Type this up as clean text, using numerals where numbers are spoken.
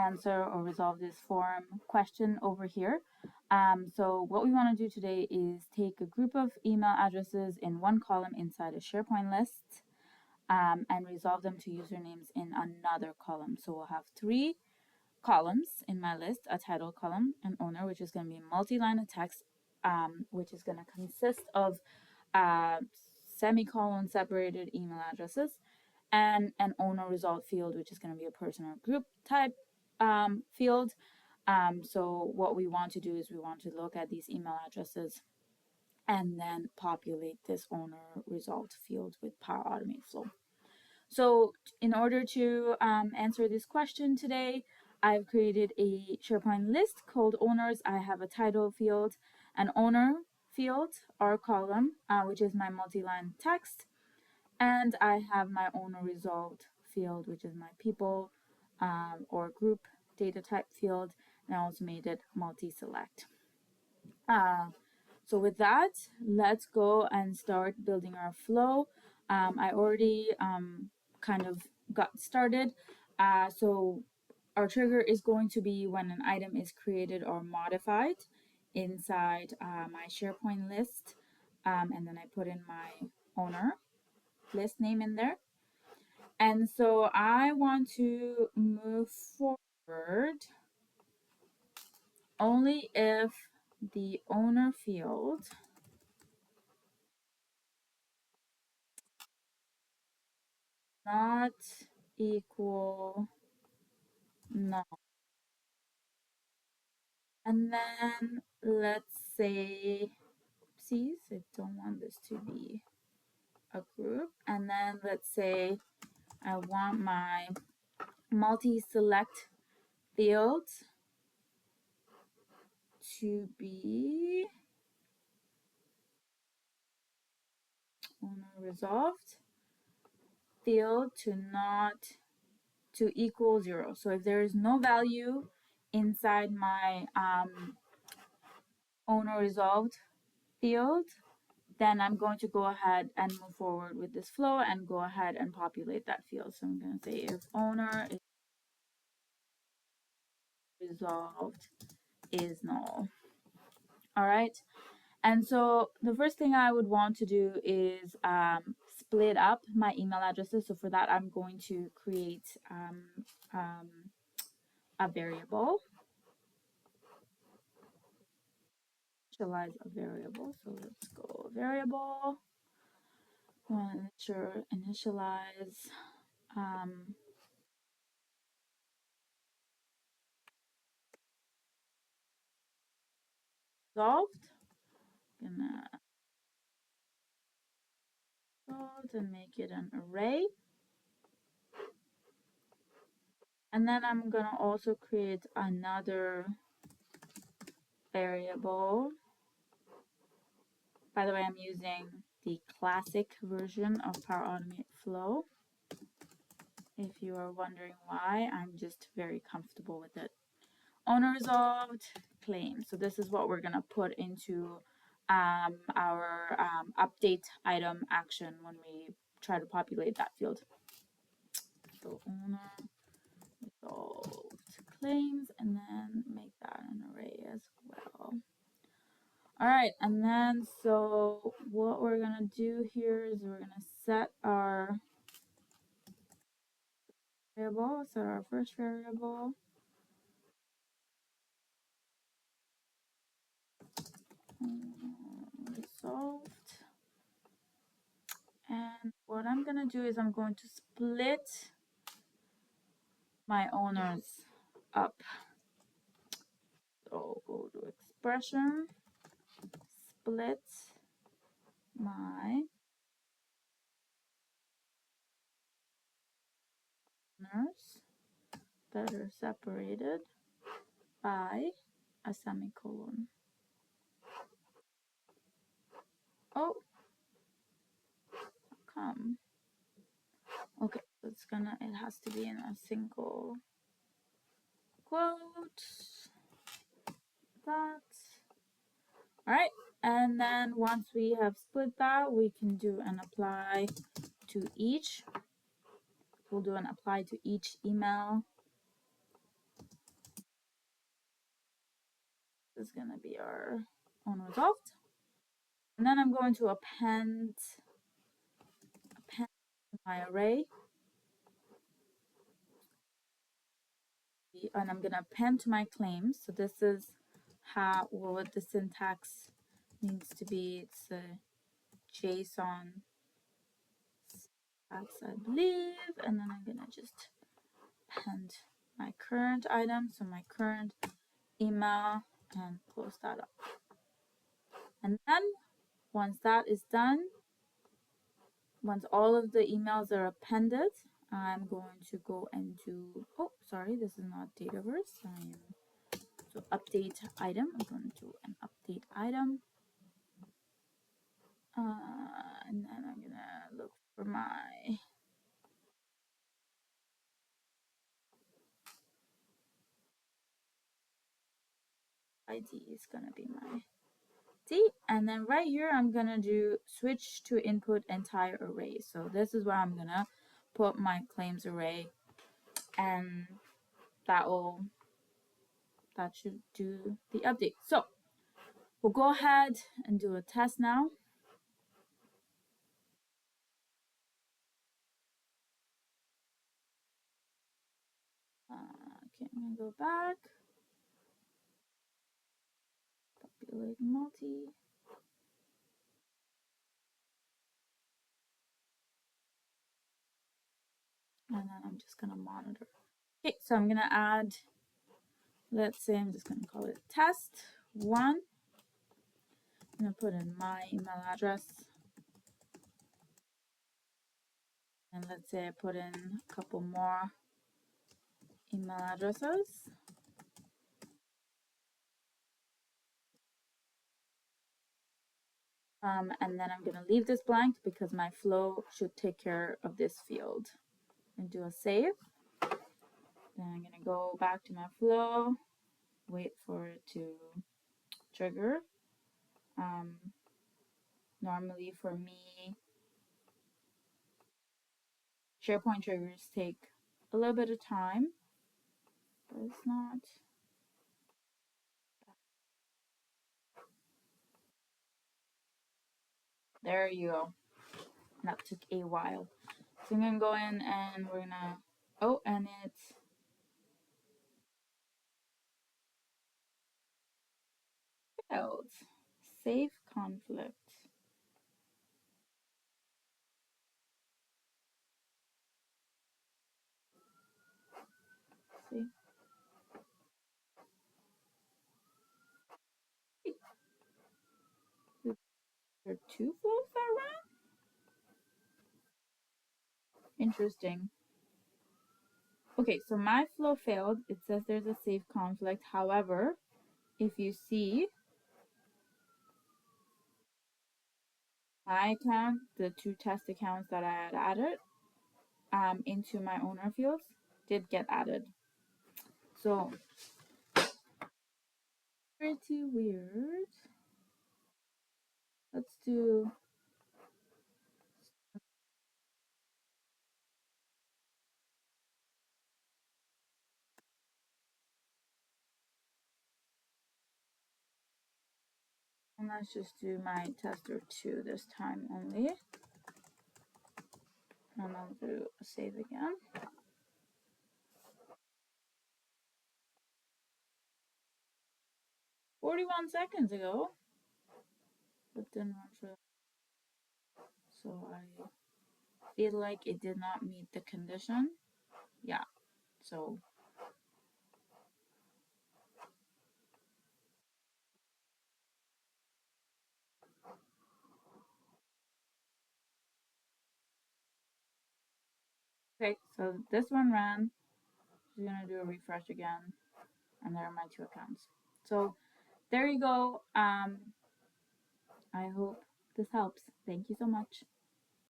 answer or resolve this form question over here. So what we want to do today is take a group of email addresses in one column inside a SharePoint list and resolve them to usernames in another column. So we'll have 3 columns in my list: a title column, an owner, which is going to be multi-line of text, which is going to consist of semicolon separated email addresses, and an owner result field, which is going to be a person or group type field. So what we want to do is we want to look at these email addresses and then populate this owner result field with Power Automate Flow. So in order to answer this question today, I've created a SharePoint list called owners. I have a title field, an owner field or column, which is my multi-line text. And I have my owner result field, which is my people or group data type field. And I also made it multi-select. So with that, let's go and start building our flow. I already kind of got started. So our trigger is going to be when an item is created or modified inside my SharePoint list. And then I put in my owner list name in there. And so I want to move forward only if the owner field not equal null. And then let's say, oopsies, I don't want this to be a group. And then let's say I want my multi-select field to be owner resolved field to equal 0. So if there is no value inside my owner resolved field, then I'm going to go ahead and move forward with this flow and go ahead and populate that field. So I'm going to say if owner is resolved is null. All right. And so the first thing I would want to do is split up my email addresses. So for that, I'm going to create a variable. Initialize a variable. So let's go variable. I want to make sure initialize resolved. Gonna resolved and make it an array. And then I'm gonna also create another variable. By the way, I'm using the classic version of Power Automate Flow. If you are wondering why, I'm just very comfortable with it. Owner resolved claim. So this is what we're gonna put into our update item action when we try to populate that field. So owner resolved claims, and then make that an array as well. All right, and then so what we're gonna do here is we're gonna set our variable, set our first variable. Resolved. And what I'm gonna do is I'm going to split my owners up. So go to expression, split my owners that are separated by a semicolon. Oh, come. Okay, so it has to be in a single quote. That. All right, and then once we have split that, we can do an apply to each. We'll do an apply to each email is going to be our own result. And then I'm going to append my array. And I'm going to append to my claims. So this is what the syntax needs to be. It's a JSON syntax, I believe. And then I'm going to just append my current item, so my current email, and close that up. And then once that is done, once all of the emails are appended, I'm going to go and do, oh, sorry, this is not Dataverse. So update item, I'm going to do an update item. And then I'm going to look for my ID is going to be my D. And then right here, I'm going to do switch to input entire array. So this is where I'm going to put my claims array, and that should do the update. So we'll go ahead and do a test now. Okay, I'm going to go back. Populate multi. And then I'm just going to monitor. Okay, so I'm going to add, let's say I'm just going to call it test 1. I'm going to put in my email address. And let's say I put in a couple more email addresses. And then I'm going to leave this blank because my flow should take care of this field. And do a save. Then I'm going to go back to my flow, wait for it to trigger. Normally for me, SharePoint triggers take a little bit of time, but it's not. There you go. That took a while. So I'm going to go in and we're going to, oh, and it's failed. Save conflict. See? There are 2 flows that ran? Interesting. Okay, so my flow failed. It says there's a save conflict. However, if you see my account, the 2 test accounts that I had added into my owner fields did get added. So pretty weird. Let's do and let's just do my tester 2 this time only. And I'll do a save again. $41 ago. But didn't run for, so I feel like it did not meet the condition. Yeah. So okay, so this one ran. Just gonna do a refresh again, and there are my 2 accounts. So there you go. I hope this helps. Thank you so much.